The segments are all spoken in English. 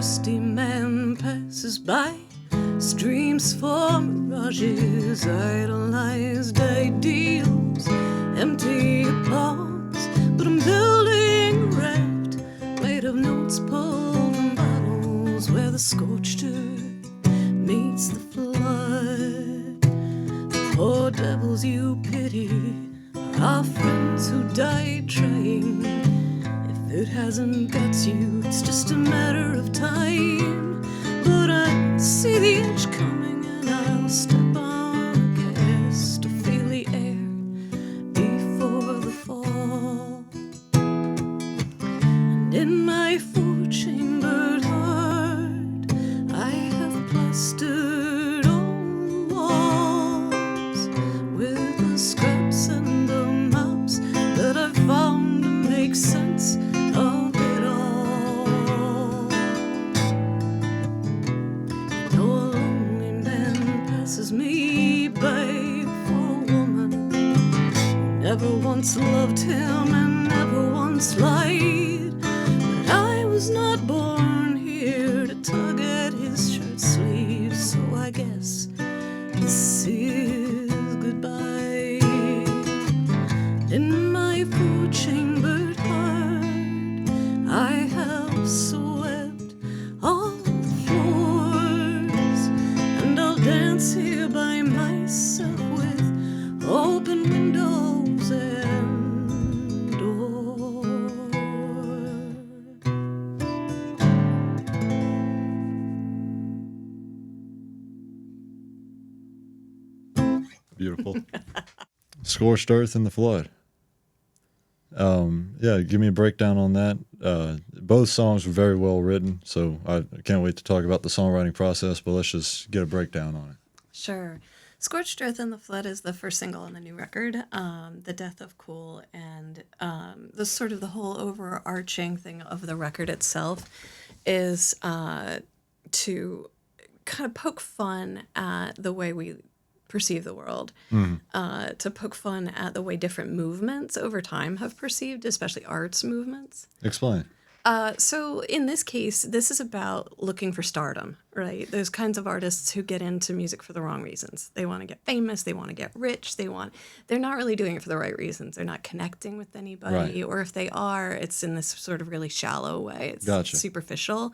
thirsty man passes by, streams for mirages, idolized ideals, empty applause. But I'm building a raft made of notes pulled from bottles where the scorched earth meets the flood. The poor devils you pity are our friends who died trying. If it hasn't got you, it's just a matter of time. But I see the edge coming and I'll step on the gas to feel the air before the fall. And in my four-chambered heart, I have plastered all walls with the scraps and the maps that I've found to make sense of it all. You know, a lonely man passes me by for a woman who never once loved him and never once lied. But I was not born here to tug at his shirt sleeves, so I guess this is goodbye. In my four-chambered heart, I have swept all the floors, and I'll dance here by myself with open windows and doors. Beautiful. Scorched Earth in the Flood. Yeah, give me a breakdown on that. Both songs were very well written, so I can't wait to talk about the songwriting process, but let's just get a breakdown on it. Sure. Scorched Earth and the Flood is the first single on the new record, The Death of Cool, and the sort of the whole overarching thing of the record itself is to kind of poke fun at the way we perceive the world, to poke fun at the way different movements over time have perceived, especially arts movements. Explain. So in this case, this is about looking for stardom, right? Those kinds of artists who get into music for the wrong reasons. They want to get famous, they want to get rich, they're not really doing it for the right reasons. They're not connecting with anybody, Right. or if they are, it's in this sort of really shallow way. It's Gotcha. superficial.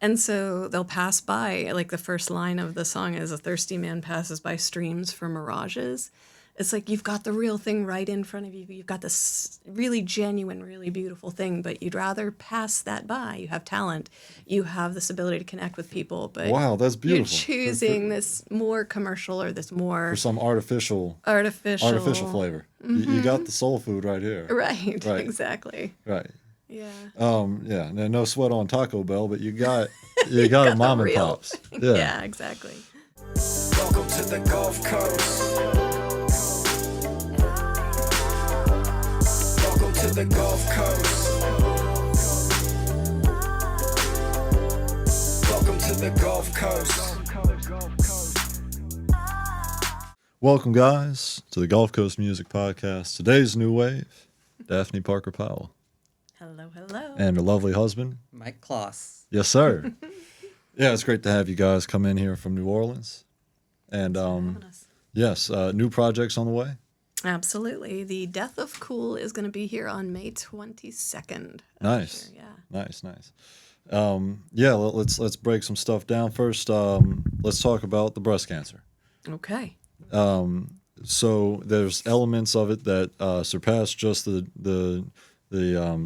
And so they'll pass by, like the first line of the song is, a thirsty man passes by streams for mirages. It's like you've got the real thing right in front of you. You've got this really genuine, really beautiful thing, but you'd rather pass that by. You have talent. You have this ability to connect with people, but Wow, that's beautiful. you're choosing this more commercial or this more For some artificial flavor. You got the soul food right here. Right, Right. exactly. Right. Yeah. Yeah. No sweat on Taco Bell, but you got got a the mom and real pops. Yeah, Yeah. exactly. Welcome to the Gulf Coast. Welcome to the Gulf Coast. Welcome to the Gulf Coast. Welcome, guys, to the Gulf Coast Music Podcast. Today's new wave, Daphne Parker Powell, Hello, hello. and her lovely husband. Mike Kloss. Yes, sir. Yeah, it's great to have you guys come in here from New Orleans. And Having us. yes, new projects on the way. Absolutely. The Death of Cool is going to be here on May 22nd. Nice. Yeah. Nice. Yeah, let's break some stuff down first. Let's talk about the breast cancer. Okay. So there's elements of it that surpass just the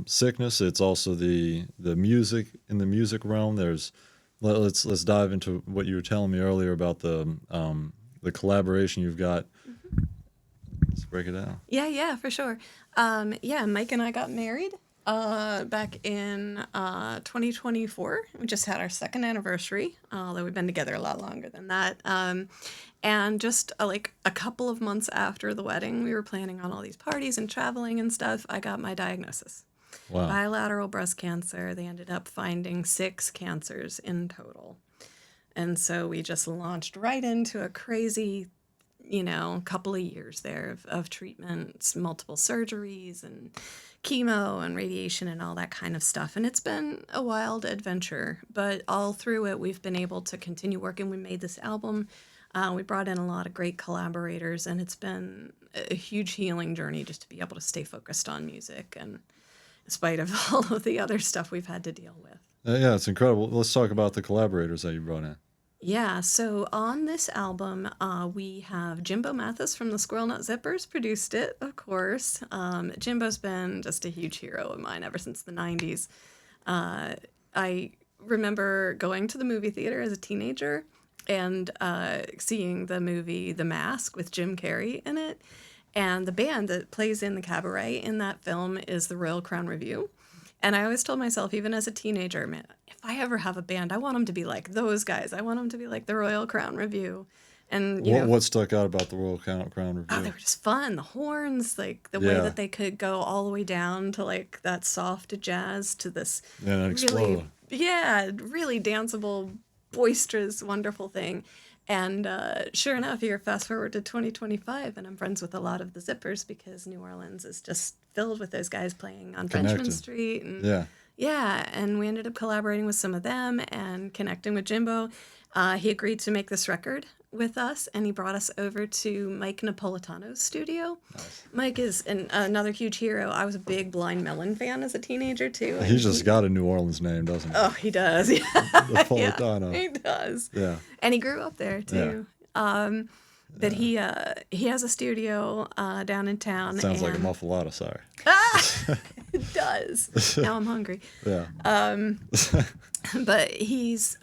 sickness. It's also the music in the music realm. Let's dive into what you were telling me earlier about the collaboration you've got. Let's break it down. Yeah, for sure. Mike and I got married back in 2024. We just had our second anniversary, although we've been together a lot longer than that. And just like a couple of months after the wedding, we were planning on all these parties and traveling and stuff. I got my diagnosis. Wow. Bilateral breast cancer. They ended up finding 6 cancers in total. And so we just launched right into a crazy a couple of years there of treatments, multiple surgeries and chemo and radiation and all that kind of stuff. And it's been a wild adventure, but all through it, we've been able to continue working. We made this album. We brought in a lot of great collaborators, and it's been a huge healing journey just to be able to stay focused on music, and in spite of all of the other stuff we've had to deal with. Yeah, it's incredible. Let's talk about the collaborators that you brought in. Yeah, so on this album, we have Jimbo Mathis from the Squirrel Nut Zippers produced it, of course. Jimbo's been just a huge hero of mine ever since the 90s. I remember going to the movie theater as a teenager and seeing the movie The Mask with Jim Carrey in it. And the band that plays in the cabaret in that film is the Royal Crown Review. And I always told myself, even as a teenager, man, if I ever have a band, I want them to be like those guys. I want them to be like the Royal Crown Review. And what stuck out about the Royal Crown Review? Oh, they were just fun. The horns, like the way that they could go all the way down to like that soft jazz to this really, really danceable, boisterous, wonderful thing. And sure enough, you're fast forward to 2025, and I'm friends with a lot of the Zippers because New Orleans is just filled with those guys playing on Frenchman Street. And and we ended up collaborating with some of them and connecting with Jimbo. He agreed to make this record with us, and he brought us over to Mike Napolitano's studio. Nice. Mike is another huge hero. I was a big Blind Melon fan as a teenager, too. He just got a New Orleans name, doesn't he? Oh, he does. Yeah. Napolitano. Yeah, he does. Yeah. And he grew up there, too. Yeah. But he has a studio down in town. Sounds like a muffalata, sorry. It does. Now I'm hungry. Yeah. But he's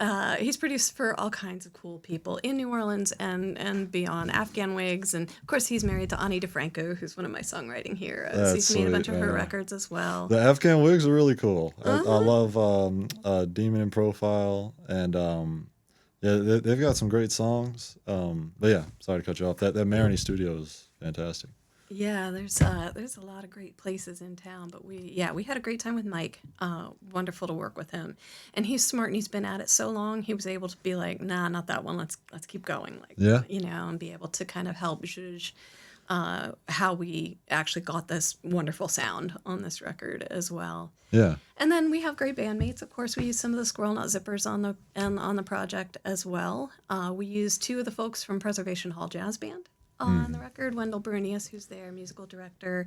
produced for all kinds of cool people in New Orleans and beyond. Afghan Wigs, and of course he's married to Ani DeFranco, who's one of my songwriting heroes. He's made a bunch of her records as well. The Afghan Wigs are really cool. I love Demon in Profile, and they've got some great songs. But yeah, sorry to cut you off. That Maroney studio is fantastic. Yeah, there's a lot of great places in town, but we had a great time with Mike. Wonderful to work with him, and he's smart and he's been at it so long. He was able to be like, nah, not that one. Let's keep going. And be able to kind of help judge how we actually got this wonderful sound on this record as well. Yeah. And then we have great bandmates. Of course, we use some of the Squirrel Nut Zippers on the project as well. We use two of the folks from Preservation Hall Jazz Band on the record. Wendell Brunius, who's their musical director,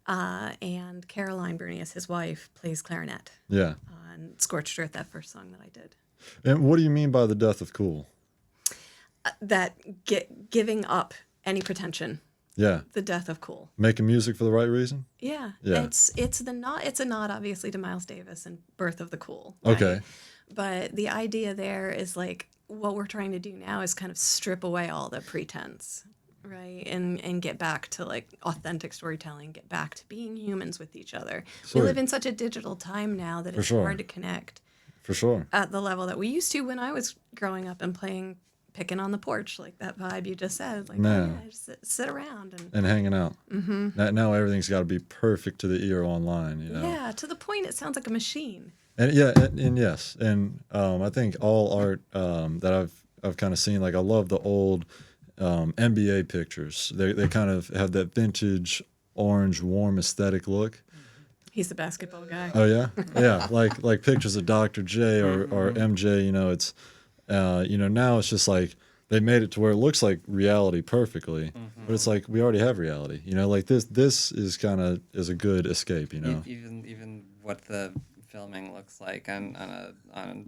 and Caroline Brunius, his wife, plays clarinet. Yeah. On Scorched Earth, that first song that I did. And what do you mean by the death of cool? Giving up any pretension. Yeah. The death of cool. Making music for the right reason? Yeah. Yeah. It's a nod obviously to Miles Davis and Birth of the Cool. Right? Okay. But the idea there is like what we're trying to do now is kind of strip away all the pretense. Right, and get back to like authentic storytelling, get back to being humans with each other. Sweet. We live in such a digital time now that it's hard to connect. For sure. At the level that we used to when I was growing up and picking on the porch, like that vibe you just said. Like, just sit around. And hanging out. Mm-hmm. Now everything's got to be perfect to the ear online, you know? Yeah, to the point it sounds like a machine. And yes. And I think all art that I've kind of seen, like I love the old NBA pictures. They kind of have that vintage orange warm aesthetic look. He's the basketball guy. Oh yeah, yeah. like pictures of Dr. J or MJ. You know, it's now it's just like they made it to where it looks like reality perfectly, but it's like we already have reality. You know, like this is kind of is a good escape. You know, even what the filming looks like on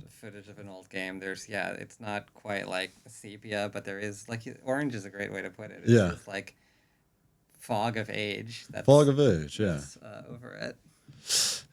footage of an old game. It's not quite like sepia, but there is like orange is a great way to put it. It's just like fog of age. Fog of age, yeah. Over it.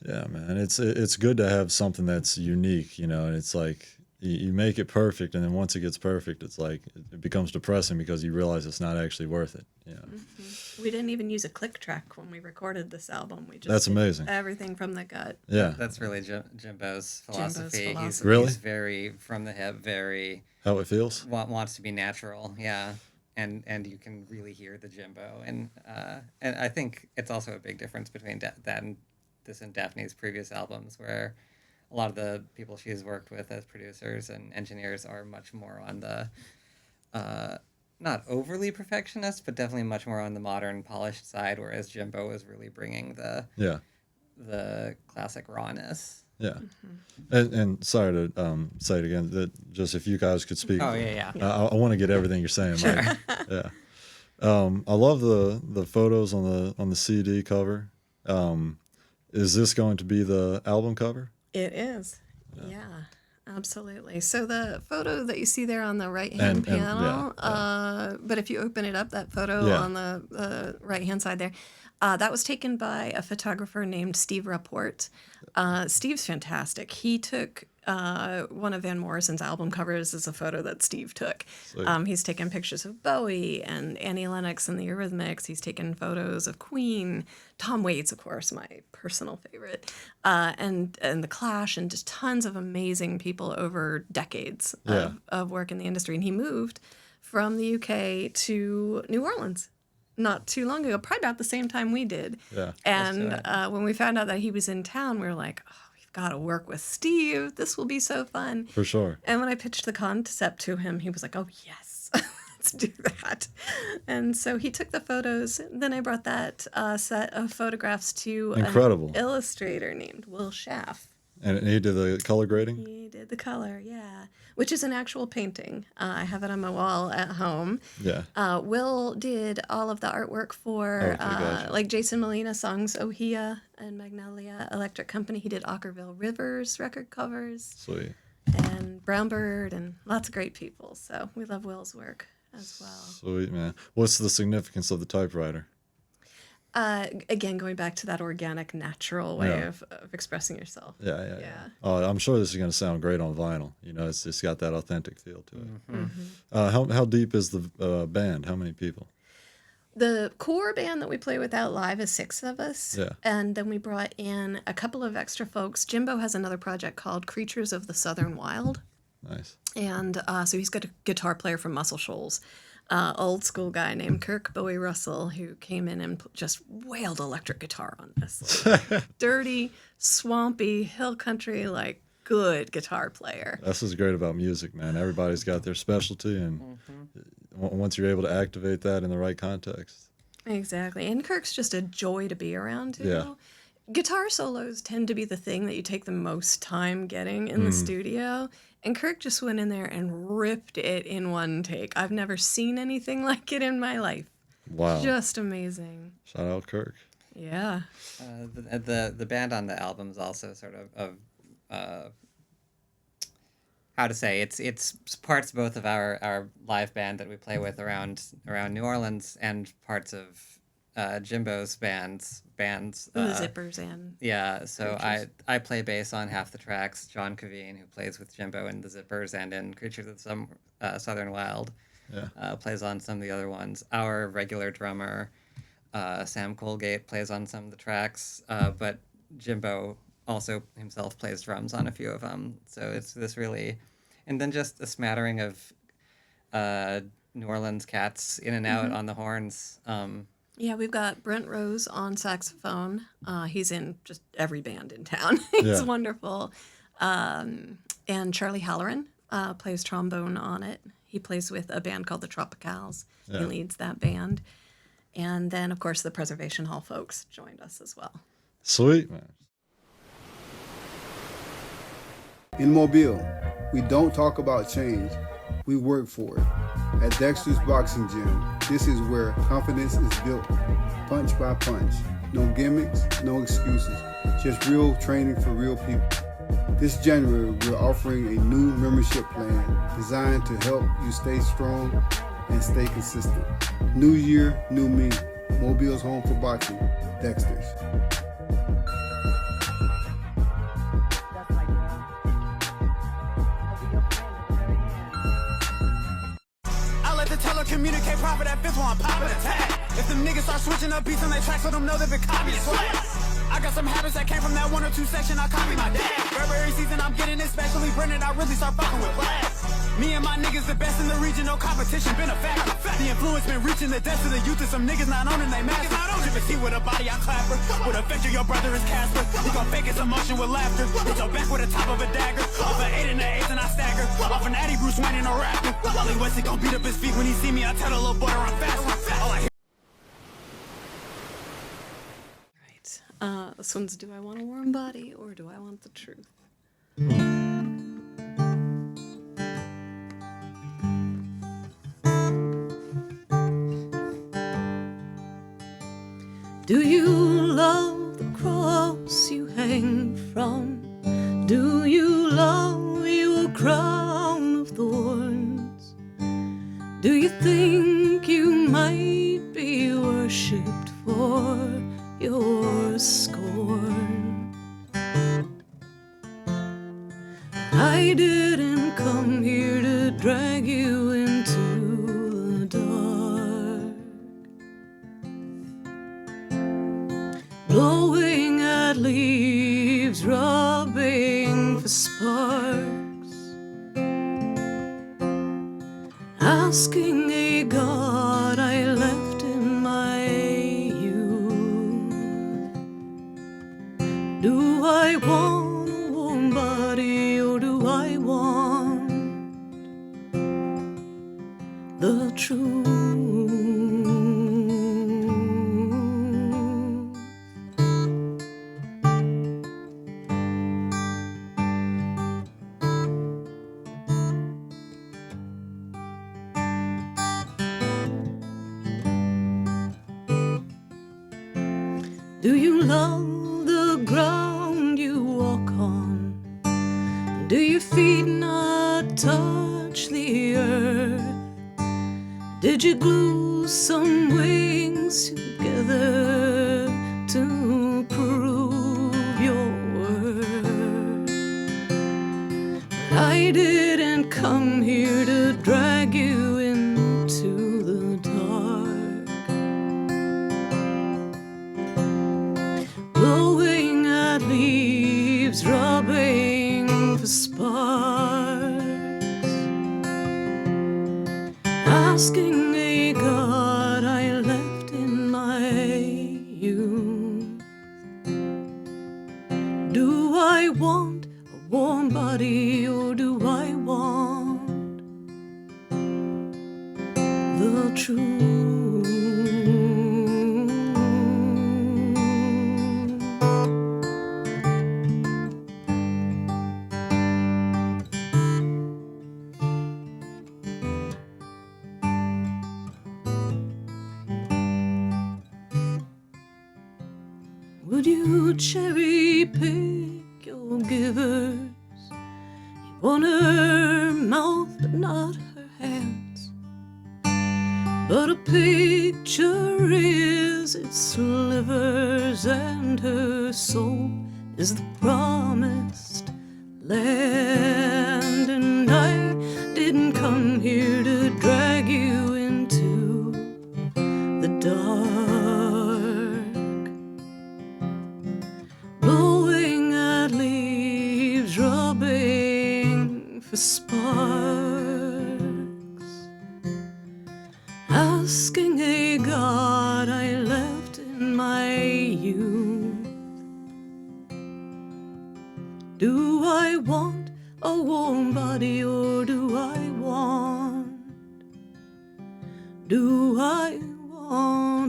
Yeah, man, it's good to have something that's unique, you know, and it's like you make it perfect, and then once it gets perfect, it's like it becomes depressing because you realize it's not actually worth it. You know? Mm-hmm. We didn't even use a click track when we recorded this album. We just That's amazing. Everything from the gut. Yeah, that's really Jimbo's philosophy. He's very from the hip, very how it feels. Wants to be natural. Yeah. And you can really hear the Jimbo, and I think it's also a big difference between that and this and Daphne's previous albums, where a lot of the people she's worked with as producers and engineers are much more on the not overly perfectionist, but definitely much more on the modern polished side, whereas Jimbo was really bringing Yeah. the classic rawness. Yeah. And sorry to say it again, that just if you guys could speak. Oh, yeah. I want to get everything you're saying. Sure. Right? Yeah. I love the photos on the CD cover. Is this going to be the album cover? It is. Yeah, absolutely. So the photo that you see there on the right-hand panel, but if you open it up, that photo on the right-hand side there, that was taken by a photographer named Steve Rapport. Steve's fantastic. He took one of Van Morrison's album covers as a photo that Steve took. He's taken pictures of Bowie and Annie Lennox and the Eurythmics. He's taken photos of Queen, Tom Waits, of course, my personal favorite, and the Clash, and just tons of amazing people over decades of work in the industry. And he moved from the UK to New Orleans not too long ago, probably about the same time we did. Yeah. And when we found out that he was in town, we were like, oh, we've got to work with Steve. This will be so fun. For sure. And when I pitched the concept to him, he was like, oh, yes, let's do that. And so he took the photos. Then I brought that set of photographs to an illustrator named Will Schaff. And he did the color grading? He did the color, yeah, which is an actual painting. I have it on my wall at home. Yeah. Will did all of the artwork for like Jason Molina songs, Ohia and Magnolia Electric Company. He did Ockerville Rivers record covers. Sweet. And Brownbird and lots of great people. So we love Will's work as well. Sweet, man. What's the significance of the typewriter? Again, going back to that organic, natural way of expressing yourself. Yeah. Oh, I'm sure this is going to sound great on vinyl. You know, it's got that authentic feel to it. Mm-hmm. How deep is the band? How many people? The core band that we play with out live is 6 of us. Yeah. And then we brought in a couple of extra folks. Jimbo has another project called Creatures of the Southern Wild. Nice. And so he's got a guitar player from Muscle Shoals. Old school guy named Kirk Bowie Russell, who came in and just wailed electric guitar on this. Like, dirty, swampy, hill country, like good guitar player. That's what's great about music, man. Everybody's got their specialty, and once you're able to activate that in the right context. Exactly. And Kirk's just a joy to be around, too. Yeah. Guitar solos tend to be the thing that you take the most time getting in the studio. And Kirk just went in there and ripped it in one take. I've never seen anything like it in my life. Wow. Just amazing. Shout out Kirk. Yeah. The band on the album is also sort of how to say, it's parts both of our live band that we play with around New Orleans and parts of Jimbo's bands. The Zippers and so I play bass on half the tracks. John Caveen, who plays with Jimbo in the Zippers and in Creatures of the Southern Wild, plays on some of the other ones. Our regular drummer, Sam Colgate, plays on some of the tracks, but Jimbo also himself plays drums on a few of them. So it's this really, and then just a smattering of New Orleans cats in and out on the horns. Yeah, we've got Brent Rose on saxophone. He's in just every band in town. He's wonderful. And Charlie Halloran plays trombone on it. He plays with a band called the Tropicals. Yeah. He leads that band. And then, of course, the Preservation Hall folks joined us as well. Sweet, man. In Mobile, we don't talk about change. We work for it. At Dexter's Boxing Gym, this is where confidence is built, punch by punch. No gimmicks, no excuses, just real training for real people. This January, we're offering a new membership plan designed to help you stay strong and stay consistent. New year, new me. Mobile's home for boxing. Dexter's. Communicate proper, that fifth one, pop and attack. If them niggas start switching up beats on their tracks, let them know they've been copying swag. I got some habits that came from that 1 or 2 section, I copy my dad. Burberry season, I'm getting it, especially Brennan, I really start fucking with blast. Me and my niggas the best in the region, no competition, been a fact. The influence been reaching the depths of the youth, and some niggas not owning they master. If it's with a body, I clapper. With a vector, your brother is Casper. You gon' fake his emotion with laughter. Hit your back with the top of a dagger. Off an 8 and an 8 and I stagger. Off an Addy, Bruce Wayne and a rapper. Wally Wesley gon' beat up his feet when he see me. I tell the little boy to run fast. All I hear. Right. This one's Do I Want a Warm Body or Do I Want the Truth? Do you love the cross you hang from? Do you love your crown of thorns? Do you think you might be worshipped for your scorn? I didn't come here to drag you into the dark, blowing at leaves, rubbing for sparks, asking a God I left in my youth. Do I want a warm body or do I want the truth? Do you love the ground you walk on? Do your feet not touch the earth? Did you glue some wings together to prove your worth? I didn't come here to drag you into the dark, blowing at leaves, rubbing for sparks, asking a God I left in my youth. Do I want a warm body or do I want the truth? Would you cherry pick your givers? You want her mouth but not her hands, but a picture is its slivers and her soul is the promised land. And I didn't come here to drag you into the dark, blowing at leaves, rubbing for sparks, asking a God I left in my youth. Do I want a warm body or do I want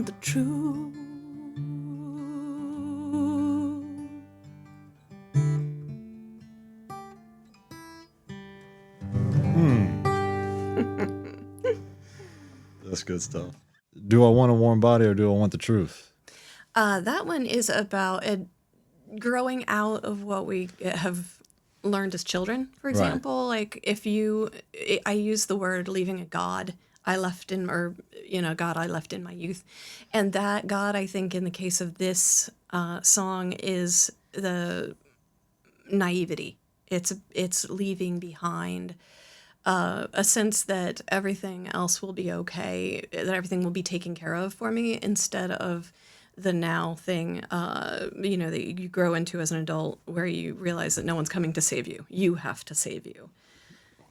the truth? That's good stuff. Do I want a warm body or do I want the truth? That one is about growing out of what we have learned as children, for example. Like I use the word leaving a God I left in, or, God I left in my youth. And that God, I think in the case of this song, is the naivety. It's leaving behind a sense that everything else will be okay, that everything will be taken care of for me, instead of the now thing, that you grow into as an adult, where you realize that no one's coming to save you. You have to save you.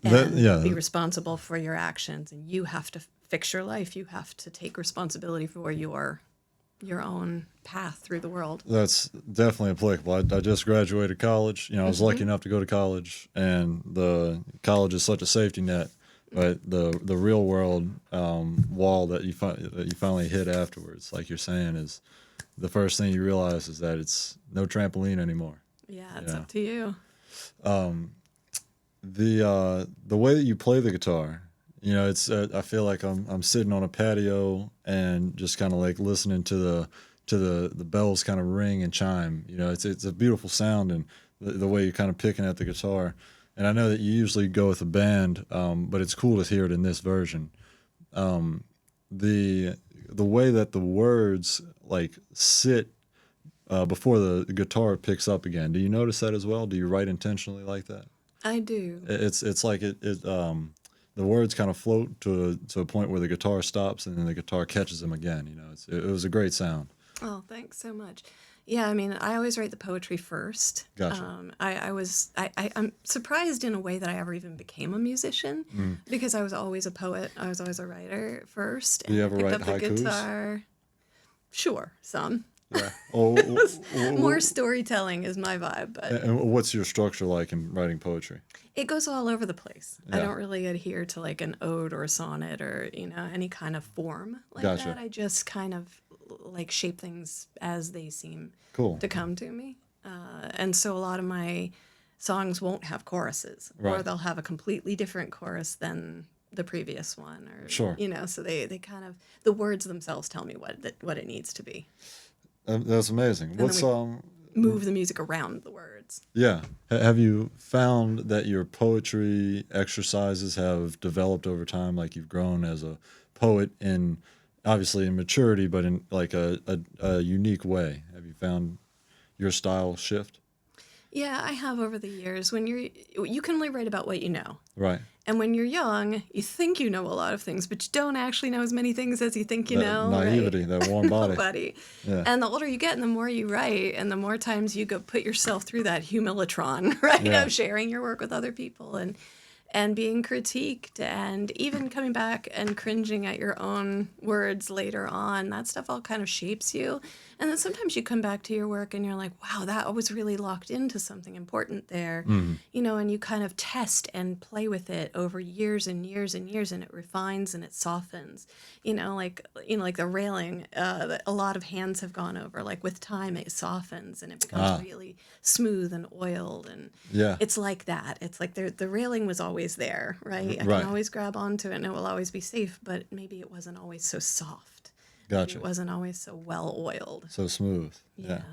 and be responsible for your actions. And you have to fix your life. You have to take responsibility for your own path through the world. That's definitely applicable. I just graduated college. I was lucky enough to go to college, and the college is such a safety net. But the real world wall that you finally hit afterwards, like you're saying, is the first thing you realize is that it's no trampoline anymore. Yeah, it's up to you. The way that you play the guitar, it's I feel like I'm sitting on a patio and just kind of like listening to the bells kind of ring and chime. It's a beautiful sound, and the way you're kind of picking at the guitar. And I know that you usually go with a band, but it's cool to hear it in this version. The way that the words like sit before the guitar picks up again. Do you notice that as well? Do you write intentionally like that? I do. It's like the words kind of float to a point where the guitar stops and then the guitar catches them again. It was a great sound. Oh, thanks so much. Yeah, I mean, I always write the poetry first. Gotcha. I'm surprised in a way that I ever even became a musician because I was always a poet. I was always a writer first. Do you ever write picked up the haikus? guitar. Sure, some. Yeah. More storytelling is my vibe, but And what's your structure like in writing poetry? it goes all over the place. I Yeah. don't really adhere to like an ode or a sonnet or any kind of form like Gotcha. that. I just kind of like shape things as they seem Cool. to come to me. And so a lot of my songs won't have choruses, or Right. they'll have a completely different chorus than the previous one, or Sure. so they kind of, the words themselves tell me what it needs to be. That's amazing. then What's Move the music around the words. Yeah. Have you found that your poetry exercises have developed over time? Like you've grown as a poet obviously in maturity, but in like a unique way. Have you found your style shift? Yeah, I have over the years. When you can only write about what you know. Right. And when you're young, you think you know a lot of things, but you don't actually know as many things as you think you That know. naivety, right? that warm body. Nobody. Yeah. And the older you get and the more you write and the more times you go put yourself through that humilitron, right, Yeah. of sharing your work with other people and being critiqued and even coming back and cringing at your own words later on, that stuff all kind of shapes you. And then sometimes you come back to your work and you're like, wow, that was really locked into something important there, and you kind of test and play with it over years and years and years, and it refines and it softens, like the railing that a lot of hands have gone over, like with time it softens and it becomes really smooth and oiled, and Yeah. it's like that. It's like the railing was always there, right? I Right. can always grab onto it and it will always be safe, but maybe it wasn't always so soft. Gotcha. It wasn't always so well oiled. So smooth. Yeah.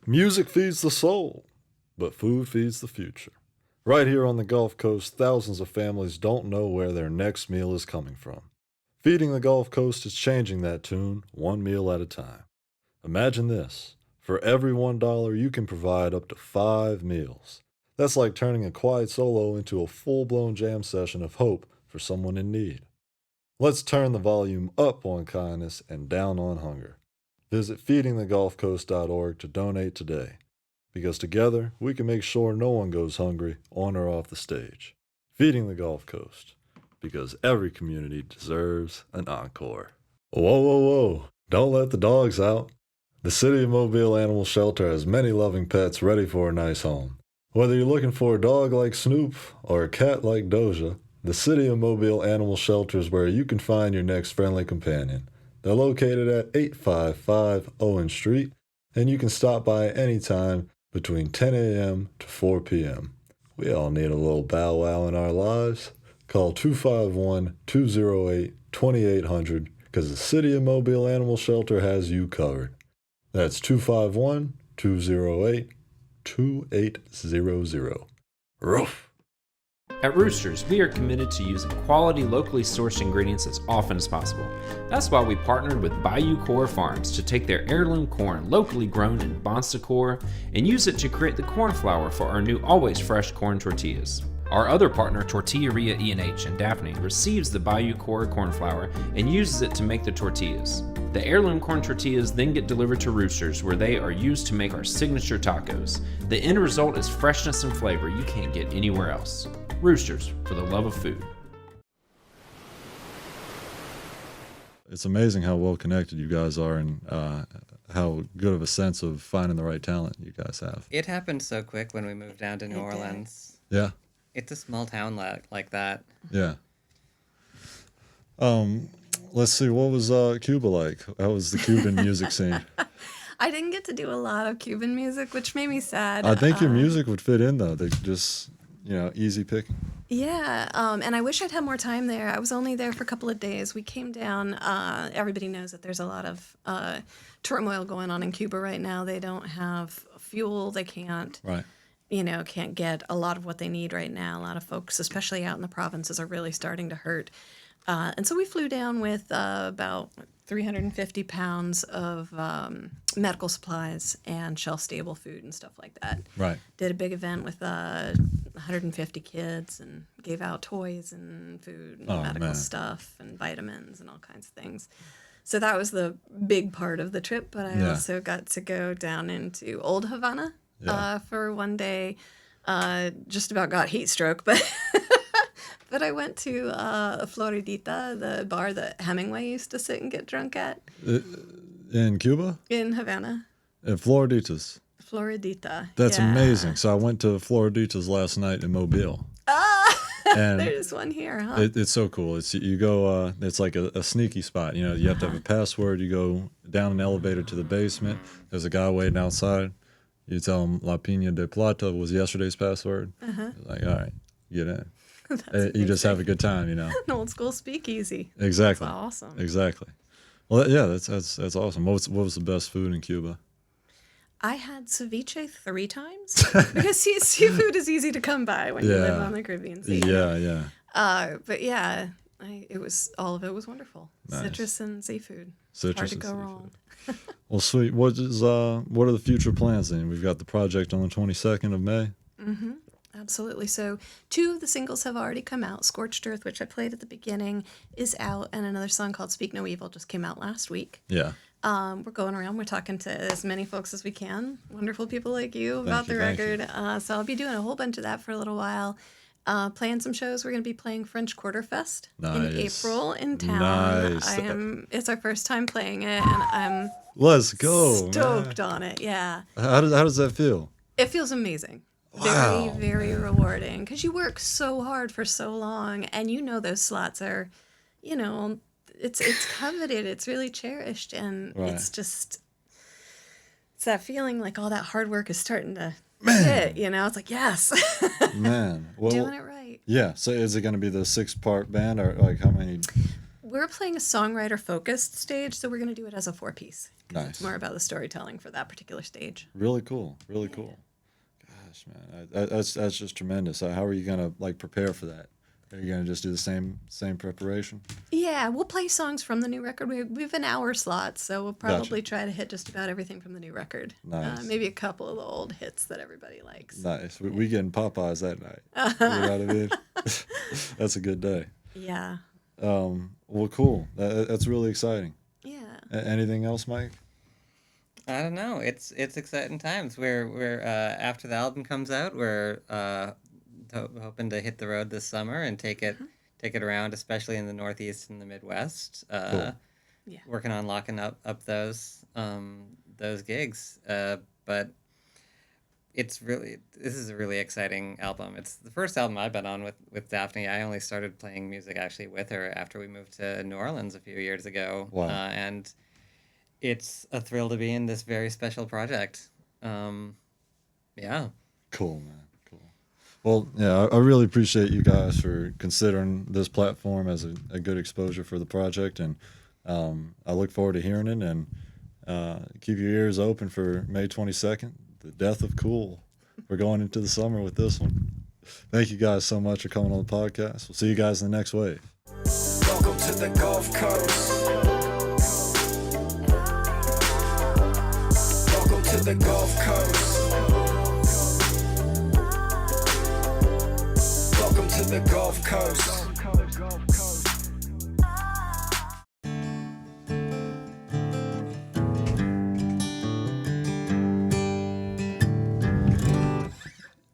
Music feeds the soul, but food feeds the future. Right here on the Gulf Coast, thousands of families don't know where their next meal is coming from. Feeding the Gulf Coast is changing that tune, one meal at a time. Imagine this. For every $1, you can provide up to 5 meals. That's like turning a quiet solo into a full-blown jam session of hope for someone in need. Let's turn the volume up on kindness and down on hunger. Visit feedingthegulfcoast.org to donate today, because together we can make sure no one goes hungry on or off the stage. Feeding the Gulf Coast, because every community deserves an encore. Whoa, whoa, whoa, don't let the dogs out. The City of Mobile Animal Shelter has many loving pets ready for a nice home. Whether you're looking for a dog like Snoop or a cat like Doja, the City of Mobile Animal Shelter is where you can find your next friendly companion. They're located at 855 Owen Street, and you can stop by anytime between 10 a.m. to 4 p.m. We all need a little bow wow in our lives. Call 251-208-2800 because the City of Mobile Animal Shelter has you covered. That's 251-208-2800. Roof! At Roosters, we are committed to using quality, locally sourced ingredients as often as possible. That's why we partnered with Bayou Corps Farms to take their heirloom corn, locally grown in Bon Secours, and use it to create the corn flour for our new always fresh corn tortillas. Our other partner, Tortilleria E&H in Daphne, receives the Bayou Cora corn flour and uses it to make the tortillas. The heirloom corn tortillas then get delivered to Roosters, where they are used to make our signature tacos. The end result is freshness and flavor you can't get anywhere else. Roosters, for the love of food. It's amazing how well connected you guys are, and how good of a sense of finding the right talent you guys have. It happened so quick when we moved down to New Orleans. Yeah. It's a small town like that. Yeah. Let's see. What was Cuba like? How was the Cuban music scene? I didn't get to do a lot of Cuban music, which made me sad. I think your music would fit in though. They just, easy picking. Yeah, and I wish I'd had more time there. I was only there for a couple of days. We came down. Everybody knows that there's a lot of turmoil going on in Cuba right now. They don't have fuel. They can't, Right. Can't get a lot of what they need right now. A lot of folks, especially out in the provinces, are really starting to hurt. And so we flew down with about 350 pounds of medical supplies and shelf-stable food and stuff like that. Right. Did a big event with 150 kids and gave out toys and food and medical stuff and vitamins and all kinds of things. So that was the big part of the trip, but I also got to go down into Old Havana for one day. Just about got heat stroke, but... But I went to Floridita, the bar that Hemingway used to sit and get drunk at. In Cuba? In Havana. In Floriditas. Floridita. That's amazing. So I went to Floriditas last night in Mobile. And there's one here, huh? It's so cool. You go. It's like a sneaky spot. You have to have a password. You go down an elevator to the basement. There's a guy waiting outside. You tell him La Piña de Plata was yesterday's password. Like, all right, get in. You just have a good time, An old school speakeasy. Exactly. That's awesome. Exactly. Well, yeah, that's awesome. What was the best food in Cuba? I had ceviche 3 times because seafood is easy to come by when you live on the Caribbean Sea. Yeah. But yeah, all of it was wonderful. Nice. Citrus and seafood. Citrus Hard to and go seafood. wrong. Well, sweet. What are the future plans then? We've got the project on the 22nd of May. Mm-hmm. Absolutely. So 2 of the singles have already come out. Scorched Earth, which I played at the beginning, is out, and another song called Speak No Evil just came out last week. Yeah. We're going around. We're talking to as many folks as we can, wonderful people like you, about the record. So I'll be doing a whole bunch of that for a little while. Playing some shows. We're going to be playing French Quarter Fest in April in town. Nice. It's our first time playing it, and I'm Let's go. stoked on it. Yeah. How does that feel? It feels amazing. Wow. Very, very rewarding because you work so hard for so long, and those slots are, it's coveted, it's really cherished, and it's that feeling like all that hard work is starting to hit. It's like yes, Man, well, doing it right. Yeah. So is it going to be the 6-part band, or like how many? We're playing a songwriter-focused stage, so we're going to do it as a 4-piece. Nice. It's more about the storytelling for that particular stage. Really cool. Really cool. Gosh, man, that's just tremendous. How are you gonna prepare for that? Are you gonna just do the same preparation? Yeah, we'll play songs from the new record. We have an hour slot, so we'll probably try to hit just about everything from the new record. Nice. Maybe a couple of the old hits that everybody likes. Nice. We getting Popeyes that night. You know what I mean? That's a good day. Yeah. Well, cool. That's really exciting. Yeah. Anything else, Mike? I don't know. It's exciting times. We're after the album comes out, we're hoping to hit the road this summer and take it around, especially in the Northeast and the Midwest. Cool. Yeah. Working on locking up those gigs. But this is a really exciting album. It's the first album I've been on with Daphne. I only started playing music actually with her after we moved to New Orleans a few years ago. Wow. And it's a thrill to be in this very special project. Yeah. Cool, man. Cool. Well, yeah, I really appreciate you guys for considering this platform as a good exposure for the project, and I look forward to hearing it, and keep your ears open for May 22nd, the Death of Cool. We're going into the summer with this one. Thank you guys so much for coming on the podcast. We'll see you guys in the next wave. Welcome to the Gulf Coast. Welcome to the Gulf Coast. the Gulf Coast.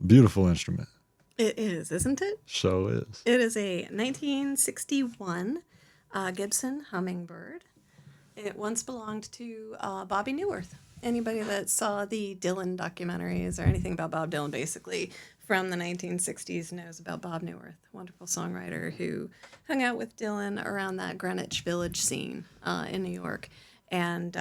Beautiful instrument. It is, isn't it? Show is. It is a 1961 Gibson Hummingbird. It once belonged to Bobby Newirth. Anybody that saw the Dylan documentaries or anything about Bob Dylan, basically, from the 1960s knows about Bob Newirth, wonderful songwriter who hung out with Dylan around that Greenwich Village scene in New York. And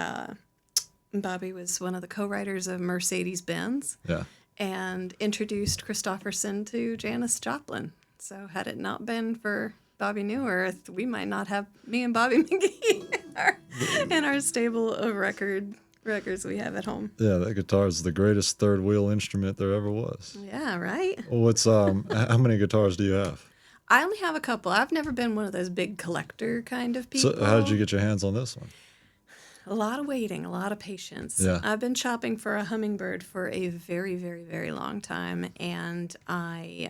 Bobby was one of the co-writers of Mercedes-Benz. Yeah. And introduced Christopherson to Janis Joplin. So had it not been for Bobby Newirth, we might not have me and Bobby McGee in our stable of records we have at home. Yeah, that guitar is the greatest third wheel instrument there ever was. Yeah, right? What's how many guitars do you have? I only have a couple. I've never been one of those big collector kind of people. So how did you get your hands on this one? A lot of waiting, a lot of patience. Yeah. I've been shopping for a hummingbird for a very, very, very long time, and I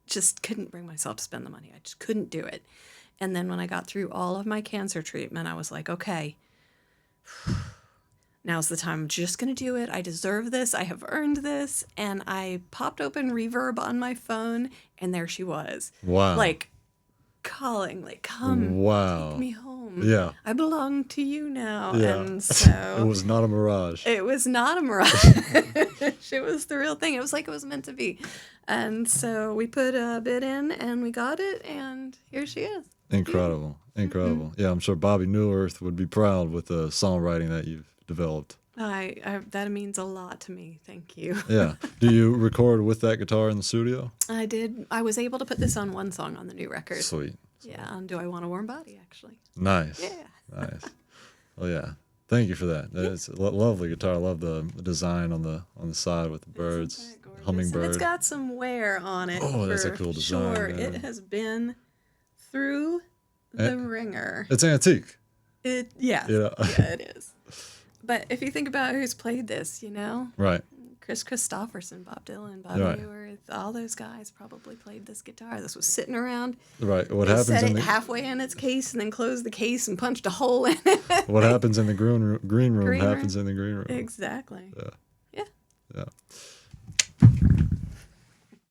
just couldn't bring myself to spend the money. I just couldn't do it. And then when I got through all of my cancer treatment, I was like, okay, now's the time. I'm just going to do it. I deserve this. I have earned this. And I popped open Reverb on my phone, and there she was. Wow. Like, calling, like, come, wow. take me home. Yeah. I belong to you now. Yeah. And so It was not a mirage. it was not a mirage. It was the real thing. It was like it was meant to be. And so we put a bid in and we got it, and here she is. Incredible. Incredible. Yeah, I'm sure Bobby Newirth would be proud with the songwriting that you've developed. I that means a lot to me. Thank you. Yeah. Do you record with that guitar in the studio? I did. I was able to put this on one song on the new record. Sweet. Yeah, on Do I Want a Warm Body, actually. Nice. Yeah. Nice. Well, yeah. Thank you for that. It's a lovely guitar. I love the design on the side with the birds, Isn't that gorgeous? hummingbird. And it's got some wear on it. Oh, that's a for cool design, Sure, man. it has been through the ringer. It's antique. Yeah, Yeah. yeah, it is. But if you think about who's played this, you know, Right. Chris Christopherson, Bob Dylan, Bobby Right. Newirth, all those guys probably played this guitar. This was sitting around. Right. What They happens set in it the halfway in its case and then closed the case and punched a hole in it. what happens in the green room Green room. happens in the green room. Exactly. Yeah. Yeah. Yeah.